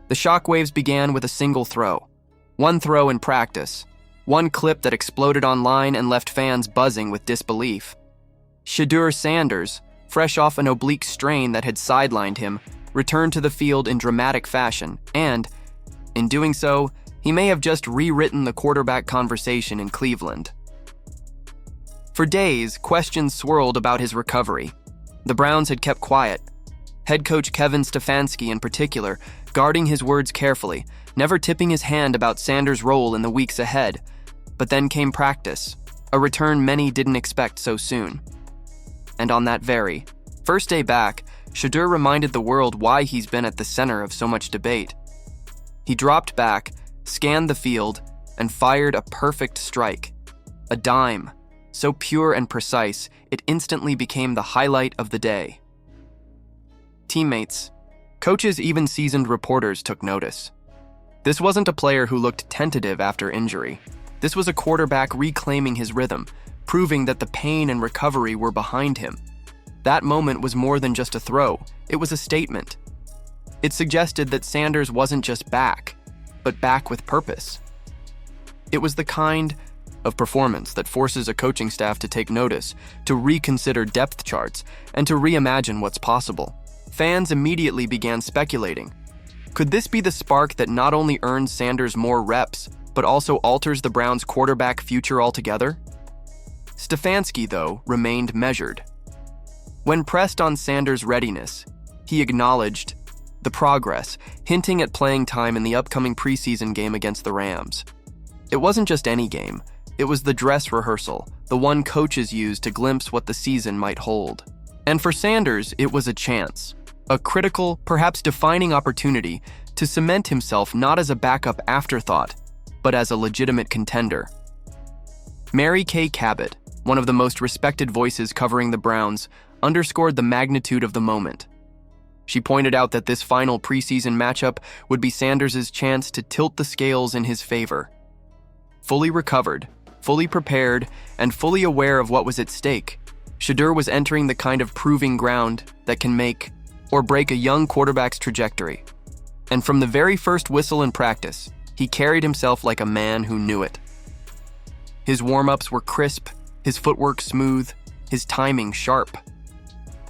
The shockwaves began with a single throw. One throw in practice. One clip that exploded online and left fans buzzing with disbelief. Shedeur Sanders, fresh off an oblique strain that had sidelined him, returned to the field in dramatic fashion, and, in doing so, he may have just rewritten the quarterback conversation in Cleveland. For days, questions swirled about his recovery. The Browns had kept quiet. Head coach Kevin Stefanski, in particular, guarding his words carefully, never tipping his hand about Sanders' role in the weeks ahead. But then came practice, a return many didn't expect so soon. And on that very first day back, Shedeur reminded the world why he's been at the center of so much debate. He dropped back, scanned the field, and fired a perfect strike. A dime, so pure and precise, it instantly became the highlight of the day. Teammates, coaches, even seasoned reporters took notice. This wasn't a player who looked tentative after injury. This was a quarterback reclaiming his rhythm, proving that the pain and recovery were behind him. That moment was more than just a throw, it was a statement. It suggested that Sanders wasn't just back, but back with purpose. It was the kind of performance that forces a coaching staff to take notice, to reconsider depth charts, and to reimagine what's possible. Fans immediately began speculating. Could this be the spark that not only earns Sanders more reps, but also alters the Browns' quarterback future altogether? Stefanski, though, remained measured. When pressed on Sanders' readiness, he acknowledged the progress, hinting at playing time in the upcoming preseason game against the Rams. It wasn't just any game, it was the dress rehearsal, the one coaches used to glimpse what the season might hold. And for Sanders, it was a chance, a critical, perhaps defining opportunity to cement himself not as a backup afterthought, but as a legitimate contender. Mary Kay Cabot, one of the most respected voices covering the Browns, underscored the magnitude of the moment. She pointed out that this final preseason matchup would be Sanders' chance to tilt the scales in his favor. Fully recovered, fully prepared, and fully aware of what was at stake, Shedeur was entering the kind of proving ground that can make or break a young quarterback's trajectory. And from the very first whistle in practice, he carried himself like a man who knew it. His warm-ups were crisp, his footwork smooth, his timing sharp.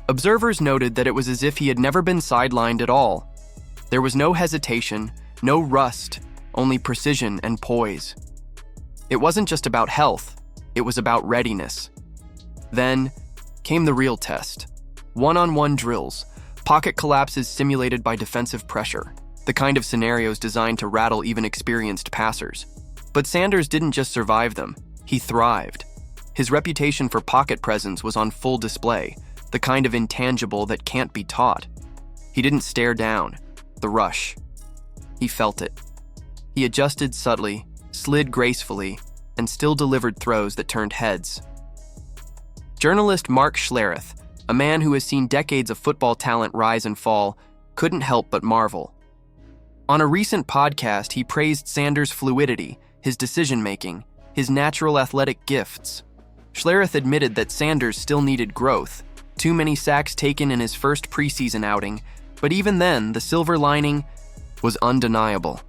Observers noted that it was as if he had never been sidelined at all. There was no hesitation, no rust, only precision and poise. It wasn't just about health, it was about readiness. Then came the real test. One-on-one drills, pocket collapses simulated by defensive pressure, the kind of scenarios designed to rattle even experienced passers. But Sanders didn't just survive them, he thrived. His reputation for pocket presence was on full display, the kind of intangible that can't be taught. He didn't stare down, the rush. He felt it. He adjusted subtly, slid gracefully, and still delivered throws that turned heads. Journalist Mark Schlereth, a man who has seen decades of football talent rise and fall, couldn't help but marvel. On a recent podcast, he praised Sanders' fluidity, his decision-making, his natural athletic gifts. Schlereth admitted that Sanders still needed growth. Too many sacks taken in his first preseason outing, but even then, the silver lining was undeniable.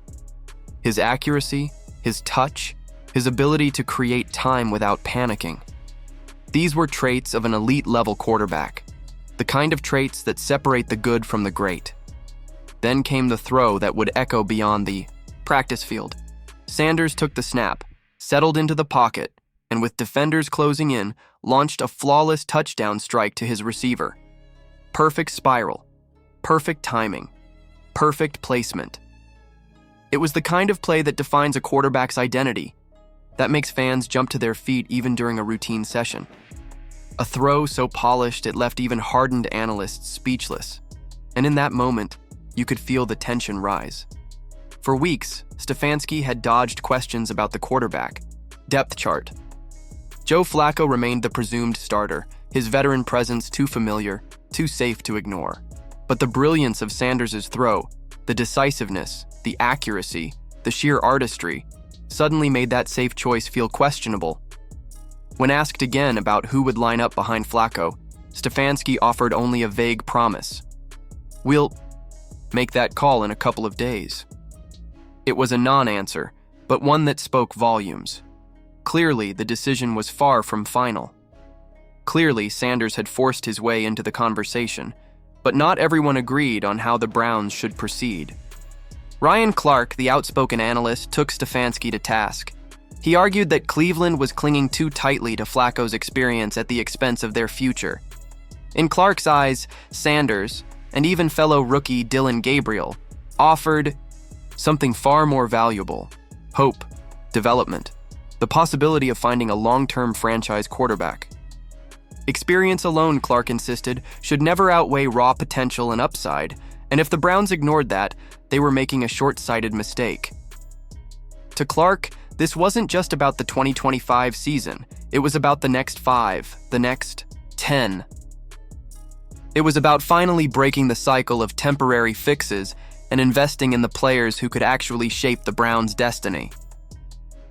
His accuracy, his touch, his ability to create time without panicking. These were traits of an elite-level quarterback, the kind of traits that separate the good from the great. Then came the throw that would echo beyond the practice field. Sanders took the snap, settled into the pocket, and with defenders closing in, launched a flawless touchdown strike to his receiver. Perfect spiral, perfect timing, perfect placement. It was the kind of play that defines a quarterback's identity, that makes fans jump to their feet even during a routine session. A throw so polished it left even hardened analysts speechless. And in that moment, you could feel the tension rise. For weeks, Stefanski had dodged questions about the quarterback, depth chart. Joe Flacco remained the presumed starter, his veteran presence too familiar, too safe to ignore. But the brilliance of Sanders' throw, the decisiveness, the accuracy, the sheer artistry, suddenly made that safe choice feel questionable. When asked again about who would line up behind Flacco, Stefanski offered only a vague promise. We'll make that call in a couple of days. It was a non-answer, but one that spoke volumes. Clearly, the decision was far from final. Clearly, Sanders had forced his way into the conversation, but not everyone agreed on how the Browns should proceed. Ryan Clark, the outspoken analyst, took Stefanski to task. He argued that Cleveland was clinging too tightly to Flacco's experience at the expense of their future. In Clark's eyes, Sanders, and even fellow rookie Dillon Gabriel, offered something far more valuable: hope, development, the possibility of finding a long-term franchise quarterback. Experience alone, Clark insisted, should never outweigh raw potential and upside, and if the Browns ignored that, they were making a short-sighted mistake. To Clark, this wasn't just about the 2025 season. It was about the next 5, the next 10. It was about finally breaking the cycle of temporary fixes and investing in the players who could actually shape the Browns' destiny.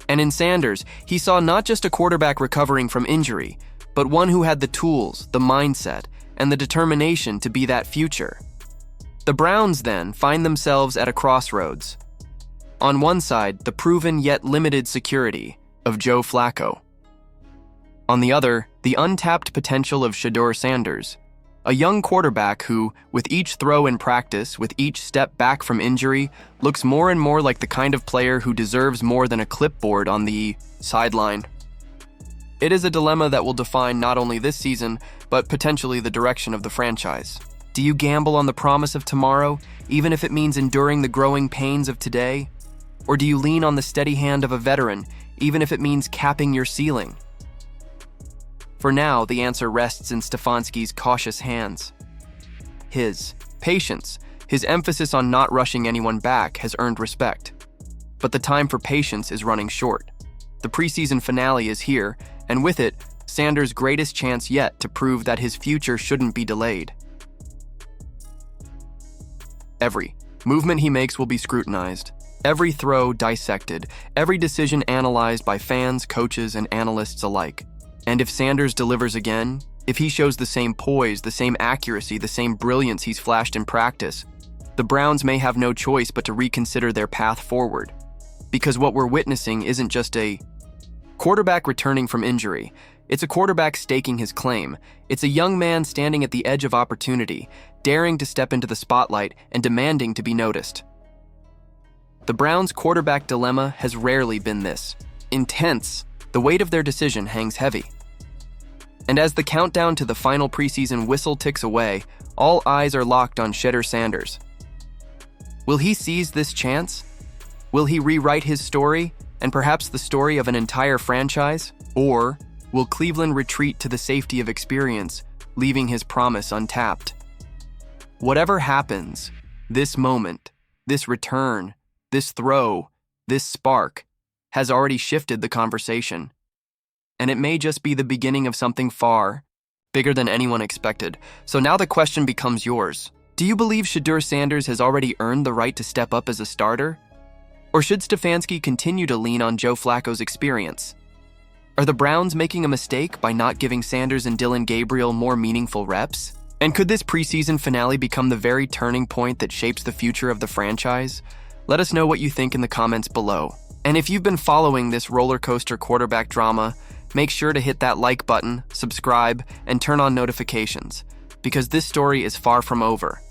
And in Sanders, he saw not just a quarterback recovering from injury, but one who had the tools, the mindset, and the determination to be that future. The Browns, then, find themselves at a crossroads. On one side, the proven yet limited security of Joe Flacco. On the other, the untapped potential of Shedeur Sanders, a young quarterback who, with each throw in practice, with each step back from injury, looks more and more like the kind of player who deserves more than a clipboard on the sideline. It is a dilemma that will define not only this season, but potentially the direction of the franchise. Do you gamble on the promise of tomorrow, even if it means enduring the growing pains of today? Or do you lean on the steady hand of a veteran, even if it means capping your ceiling? For now, the answer rests in Stefanski's cautious hands. His patience, his emphasis on not rushing anyone back, has earned respect. But the time for patience is running short. The preseason finale is here, and with it, Sanders' greatest chance yet to prove that his future shouldn't be delayed. Every movement he makes will be scrutinized, every throw dissected, every decision analyzed by fans, coaches, and analysts alike. And if Sanders delivers again, if he shows the same poise, the same accuracy, the same brilliance he's flashed in practice, the Browns may have no choice but to reconsider their path forward. Because what we're witnessing isn't just a quarterback returning from injury. It's a quarterback staking his claim. It's a young man standing at the edge of opportunity, daring to step into the spotlight and demanding to be noticed. The Browns' quarterback dilemma has rarely been this intense. The weight of their decision hangs heavy. And as the countdown to the final preseason whistle ticks away, all eyes are locked on Shedeur Sanders. Will he seize this chance? Will he rewrite his story, and perhaps the story of an entire franchise? Or will Cleveland retreat to the safety of experience, leaving his promise untapped? Whatever happens, this moment, this return, this throw, this spark, has already shifted the conversation. And it may just be the beginning of something far bigger than anyone expected. So now the question becomes yours. Do you believe Shedeur Sanders has already earned the right to step up as a starter? Or should Stefanski continue to lean on Joe Flacco's experience? Are the Browns making a mistake by not giving Sanders and Dillon Gabriel more meaningful reps? And could this preseason finale become the very turning point that shapes the future of the franchise? Let us know what you think in the comments below. And if you've been following this roller coaster quarterback drama, make sure to hit that like button, subscribe, and turn on notifications, because this story is far from over.